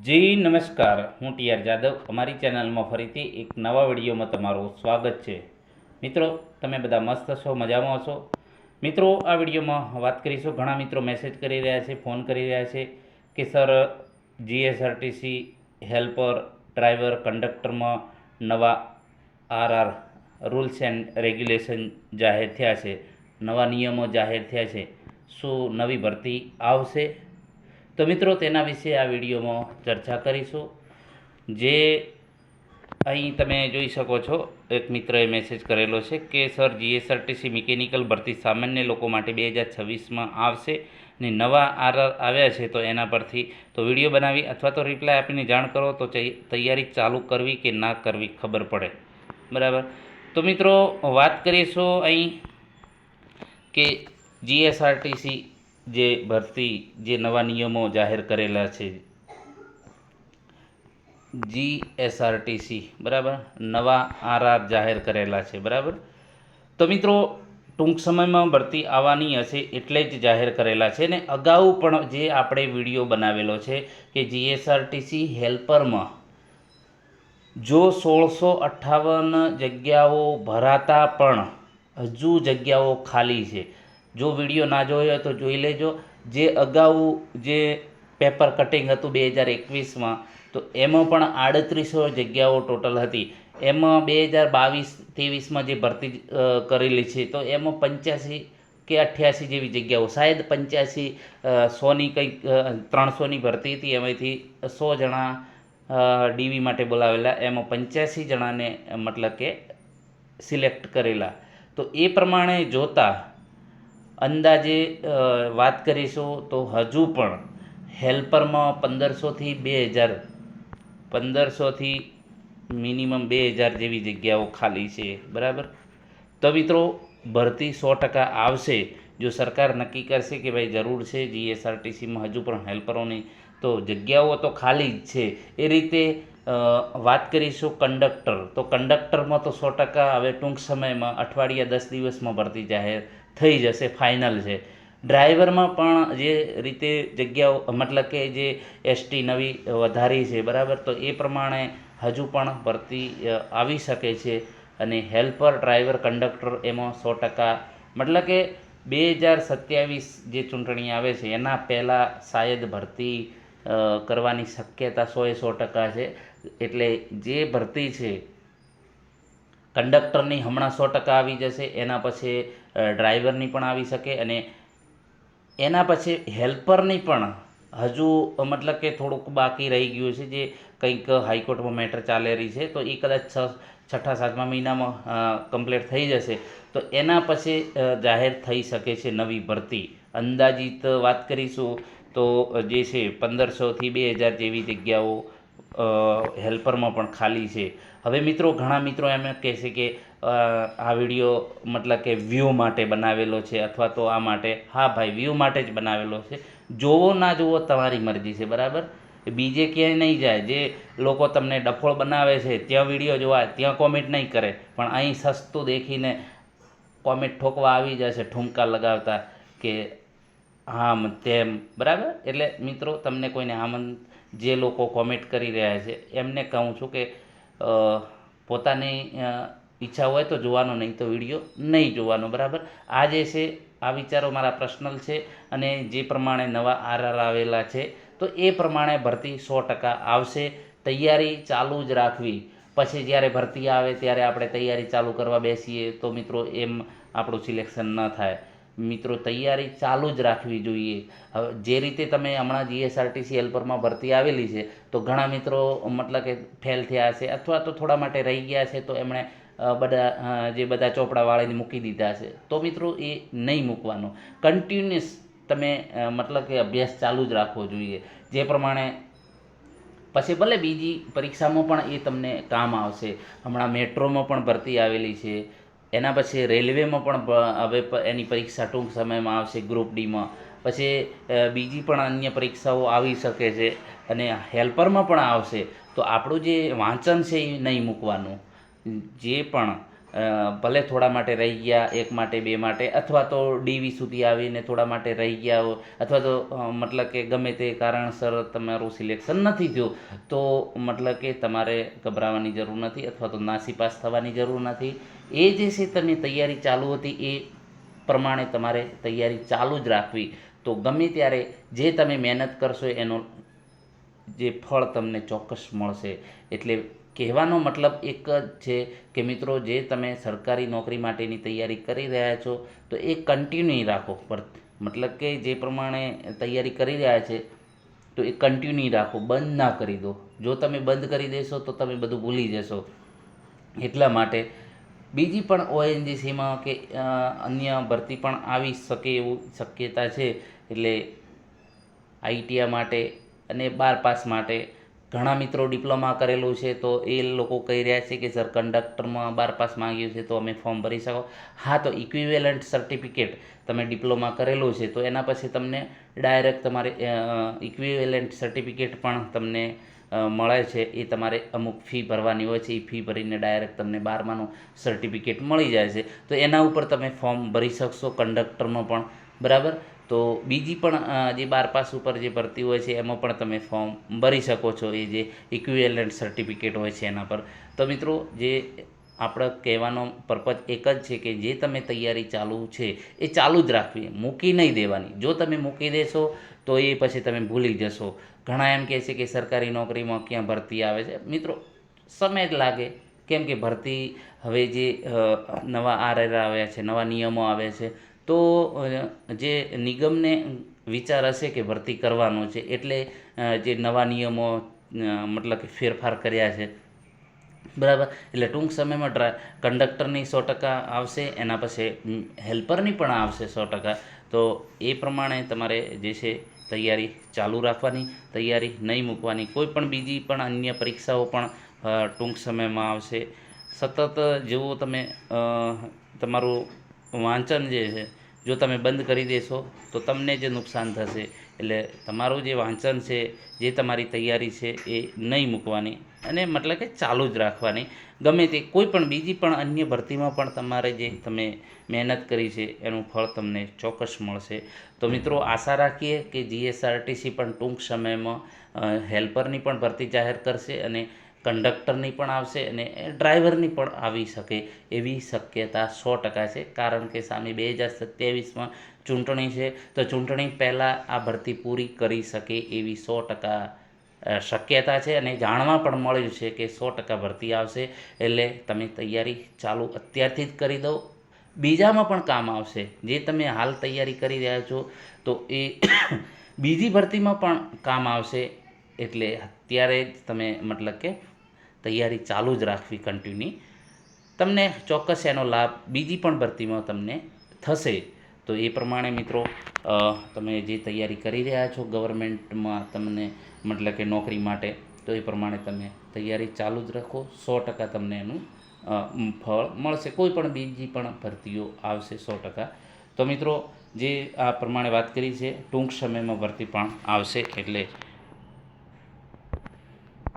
જી નમસ્કાર, હું ટીઆર જાદવ. અમારી ચેનલમાં ફરીથી એક નવા વિડીયોમાં તમારું સ્વાગત છે. મિત્રો, તમે બધા મસ્ત હશો, મજામાં હશો. મિત્રો, આ વિડીયોમાં વાત કરીશું. ઘણા મિત્રો મેસેજ કરી રહ્યા છે, ફોન કરી રહ્યા છે કે સર, જીએસઆરટીસી હેલ્પર, ડ્રાઈવર, કંડક્ટરમાં નવા આરઆર રૂલ્સ એન્ડ રેગ્યુલેશન જાહેર થયા છે, નવા નિયમો જાહેર થયા છે. શું નવી ભરતી આવશે? તો મિત્રો, તેના વિશે આ વિડીયોમાં ચર્ચા કરીશું. જે અહીં તમે જોઈ શકો છો, એક મિત્રએ મેસેજ કરેલો છે કે સર, જીએસઆરટીસી મિકેનિકલ ભરતી સામાન્ય લોકો માટે 2026માં આવશે ને નવા આરઆર આવ્યા છે, તો એના પરથી તો વિડીયો બનાવી અથવા તો રિપ્લાય આપીને જાણ કરો તો તૈયારી ચાલુ કરવી કે ના કરવી ખબર પડે. બરાબર. તો મિત્રો, વાત કરીશું અહીં કે જીએસઆરટીસી જે ભરતી, જે નવા નિયમો જાહેર કરેલા છે, જીએસઆરટીસી, બરાબર, નવા આરઆર જાહેર કરેલા છે. બરાબર. તો મિત્રો, ટૂંક સમયમાં ભરતી આવવાની હશે એટલે જ જાહેર કરેલા છે. ને અગાઉ પણ જે આપણે વિડીયો બનાવેલો છે કે જીએસઆરટીસી હેલ્પરમાં જો 1658 જગ્યાઓ ભરાતા પણ હજુ જગ્યાઓ ખાલી છે. જો વિડીયો ના જોયો તો જોઈ લેજો. જે અગાઉ જે પેપર કટિંગ હતું 2021માં, તો એમાં પણ 3800 જગ્યાઓ ટોટલ હતી. એમાં 2022-23માં જે ભરતી કરેલી છે, તો એમાં 85 કે 88 જેવી જગ્યાઓ, શાયદ 85, 100ની કંઈક 300ની ભરતી હતી. એમાંથી 100 જણા ડીવી માટે બોલાવેલા, એમાં 85 જણાને મતલબ કે સિલેક્ટ કરેલા. તો એ પ્રમાણે જોતાં અંદાજે વાત કરીશું તો હજુ પણ હેલ્પરમાં 1500થી મિનિમમ 2000 જેવી જગ્યાઓ ખાલી છે. બરાબર. તો મિત્રો, ભરતી 100% આવશે. જો સરકાર નક્કી કરશે કે ભાઈ જરૂર છે જીએસઆરટીસીમાં હજુ પણ હેલ્પરોની, તો જગ્યાઓ તો ખાલી જ છે. એ રીતે વાત કરીશું કંડક્ટર. તો કંડક્ટરમાં તો 100% હવે ટૂંક સમયમાં, અઠવાડિયા 10 દિવસમાં ભરતી જાહેર થઈ જશે, ફાઇનલ છે. ડ્રાઈવરમાં પણ જે રીતે જગ્યાઓ મતલબ કે જે એસટી નવી વધારી છે, બરાબર, તો એ પ્રમાણે હજુ પણ ભરતી આવી શકે છે. અને હેલ્પર, ડ્રાઈવર, કંડક્ટર એમાં 100%, મતલબ કે 2027 જે ચૂંટણી આવે છે એના પહેલાં શાયદ ભરતી કરવાની શક્યતા 100% છે. એટલે જે ભરતી છે કંડક્ટરની હમણાં 100% આવી જશે, એના પછી ડ્રાઈવરની પણ આવી શકે, અને એના પછી હેલ્પરની પણ હજુ મતલબ કે થોડુંક બાકી રહી ગયું છે, જે કંઈક હાઈકોર્ટમાં મેટર ચાલી રહી છે. તો એ કદાચ 6-7મા મહિનામાં કમ્પ્લીટ થઈ જશે, તો એના પછી જાહેર થઈ શકે છે નવી ભરતી. અંદાજિત વાત કરીશું તો જે છે 1500થી 2000 જેવી જગ્યાઓ હેલ્પરમાં પણ ખાલી છે. હવે મિત્રો, ઘણા મિત્રો એમ કહેશે કે આ વિડીયો મતલબ કે વ્યૂ માટે બનાવેલો છે અથવા તો આ માટે. હા ભાઈ, વ્યૂ માટે જ બનાવેલો છે. જોવો ના જોવો તમારી મરજી છે. બરાબર. બીજે ક્યાંય નહીં જાય. જે લોકો તમને ડફોળ બનાવે છે ત્યાં વિડીયો જોવા, ત્યાં કોમેન્ટ નહીં કરે, પણ અહીં સસ્તું દેખીને કોમેન્ટ ઠોકવા આવી જશે, ઠુમકા લગાવતા કે આમ તેમ. બરાબર. એટલે મિત્રો, તમને કોઈને જે લોકો કોમેન્ટ કરી રહ્યા છે એમને કહું છું કે પોતાની ઈચ્છા હોય તો જોવાનો, નહીં તો વિડીયો નહીં જોવાનો. બરાબર. આ જે છે, આ વિચારો મારા પર્સનલ છે, અને જે પ્રમાણે નવા આરઆર આવેલા છે, તો એ પ્રમાણે ભરતી 100% આવશે. તૈયારી ચાલુ જ રાખવી. પછી જ્યારે ભરતી આવે ત્યારે આપણે તૈયારી ચાલુ કરવા બેસીએ તો મિત્રો એમ આપણું સિલેક્શન ન થાય. મિત્રો, તૈયારી ચાલુ જ રાખવી જોઈએ. હવે જે રીતે તમે હમણાં જીએસઆરટીસી હેલ્પરમાં ભરતી આવેલી છે, તો ઘણા મિત્રો મતલબ કે ફેલ થયા છે અથવા તો થોડા માટે રહી ગયા છે, તો એમણે બધા ચોપડા વાળીને મૂકી દીધા છે. તો મિત્રો, એ નહીં મૂકવાનો. કન્ટિન્યુઅસ તમે મતલબ કે અભ્યાસ ચાલુ જ રાખવો જોઈએ. જે પ્રમાણે પછી ભલે બીજી પરીક્ષામાં પણ એ તમને કામ આવશે. હમણાં મેટ્રોમાં પણ ભરતી આવેલી છે. એના પછી રેલવેમાં પણ હવે એની પરીક્ષા ટૂંક સમયમાં આવશે, ગ્રુપ ડીમાં. પછી બીજી પણ અન્ય પરીક્ષાઓ આવી શકે છે, અને હેલ્પરમાં પણ આવશે. તો આપણું જે વાંચન છે એ નહીં મૂકવાનું. જે પણ ભલે થોડા માટે રહી ગયા, 1 માટે 2 માટે, અથવા તો ડીવી સુધી આવીને થોડા માટે રહી ગયા હો, અથવા તો મતલબ કે ગમે તે કારણસર તમારું સિલેક્શન નથી થયું, તો મતલબ કે તમારે ગભરાવાની જરૂર નથી, અથવા તો નાસીપાસ થવાની જરૂર નથી. એ જે છે તમે તૈયારી ચાલુ હતી એ પ્રમાણે તમારે તૈયારી ચાલુ જ રાખવી. તો ગમે ત્યારે જે તમે મહેનત કરશો એનો જે ફળ તમને ચોક્કસ મળશે. એટલે કહેવાનો મતલબ એક જ છે કે મિત્રો, જે તમે સરકારી નોકરી માટેની તૈયારી કરી રહ્યા છો તો એ કન્ટિન્યુ રાખો. મતલબ કે જે પ્રમાણે તૈયારી કરી રહ્યા છે તો એ કન્ટિન્યુ રાખો, બંધ ના કરી દો. જો તમે બંધ કરી દેશો તો તમે બધું ભૂલી જશો. એટલા માટે બીજી પણ ઓએનજીસીમાં કે અન્ય ભરતી પણ આવી શકે એવું શક્યતા છે. એટલે આઈટીઆઈ માટે અને 12 પાસ માટે ઘણા મિત્રો ડિપ્લોમા કરેલું છે તો એ લોકો કહી રહ્યા છે કે સર કંડક્ટરમાં 12 પાસ માંગ્યું છે તો અમે ફોર્મ ભરી શકો. હા, તો ઇક્વિવેલન્ટ સર્ટિફિકેટ તમે ડિપ્લોમા કરેલું છે તો એના પછી તમને ડાયરેક્ટ તમારે ઇક્વિવેલન્ટ સર્ટિફિકેટ પણ તમને મળે છે. એ તમારે અમુક ફી ભરવાની હોય છે, એ ફી ભરીને ડાયરેક્ટ તમને 12માનું સર્ટિફિકેટ મળી જાય છે. તો એના ઉપર તમે ફોર્મ ભરી શકશો કંડક્ટરનો પણ, બરાબર. તો બીજી પણ જે 12 પાસ ઉપર જે ભરતી હોય છે એમાં પણ તમે ફોર્મ ભરી શકો છો, એ જે ઇક્વિવેલન્ટ સર્ટિફિકેટ હોય છે એના પર. તો મિત્રો, જે આપણે કહેવાનો પર્પઝ એક જ છે કે જે તમે તૈયારી ચાલુ છે એ ચાલુ જ રાખવી, મૂકી નહીં દેવાની. જો તમે મૂકી દેશો તો એ પછી તમે ભૂલી જશો. ઘણા એમ કહે છે કે સરકારી નોકરીમાં ક્યાં ભરતી આવે છે. મિત્રો, સમય જ લાગે, કેમ કે ભરતી હવે જે નવા આરઆર આવ્યા છે, નવા નિયમો આવ્યા છે, તો જે નિગમને વિચાર હશે કે ભરતી કરવાનો છે એટલે જે નવા નિયમો મતલબ કે ફેરફાર કર્યા છે, બરાબર. એટલે ટૂંક સમયમાં કંડક્ટરની 100% આવશે, એના પછી હેલ્પરની પણ આવશે 100%. તો એ પ્રમાણે તમારે જે છે તૈયારી ચાલુ રાખવાની, તૈયારી નહીં મૂકવાની. કોઈ પણ બીજી પણ અન્ય પરીક્ષાઓ પણ ટૂંક સમયમાં આવશે. સતત જેવું તમે તમારું વાંચન જે છે જો તમે બંધ કરી દેશો તો તમને જ નુકસાન થશે. એટલે તમારું જે વાંચન છે, જે તમારી તૈયારી છે એ નહીં મૂકવાની અને મતલબ કે ચાલુ જ રાખવાની. ગમે તે કોઈ પણ બીજી પણ અન્ય ભરતીમાં પણ તમારે જે તમે મહેનત કરી છે એનું ફળ તમને ચોક્કસ મળશે. તો મિત્રો, આશા રાખીએ કે જીએસઆરટીસી પણ ટૂંક સમયમાં હેલ્પરની પણ ભરતી જાહેર કરશે અને કંડક્ટરની પણ આવશે અને ડ્રાઈવરની પણ આવી શકે એવી શક્યતા 100% છે. કારણ કે સામે 2027માં ચૂંટણી છે, તો ચૂંટણી પહેલાં આ ભરતી પૂરી કરી શકે એવી 100% શક્યતા છે. અને જાણવા પણ મળ્યું છે કે 100% ભરતી આવશે. એટલે તમે તૈયારી ચાલુ અત્યારથી જ કરી દો, બીજામાં પણ કામ આવશે. જે તમે હાલ તૈયારી કરી રહ્યા છો તો એ બીજી ભરતીમાં પણ કામ આવશે. એટલે અત્યારે જ તમે મતલબ કે તૈયારી ચાલુ જ રાખવી કન્ટિન્યુ. તમને ચોક્કસ એનો લાભ બીજી પણ ભરતીમાં તમને થશે. તો એ પ્રમાણે મિત્રો, તમે જે તૈયારી કરી રહ્યા છો ગવર્મેન્ટમાં તમને મતલબ કે નોકરી માટે, તો એ પ્રમાણે તમે તૈયારી ચાલુ જ રાખો. 100% તમને એનું ફળ મળશે. કોઈ પણ બીજી પણ ભરતીઓ આવશે 100%. તો મિત્રો, જે આ પ્રમાણે વાત કરી છે, ટૂંક સમયમાં ભરતી પણ આવશે. એટલે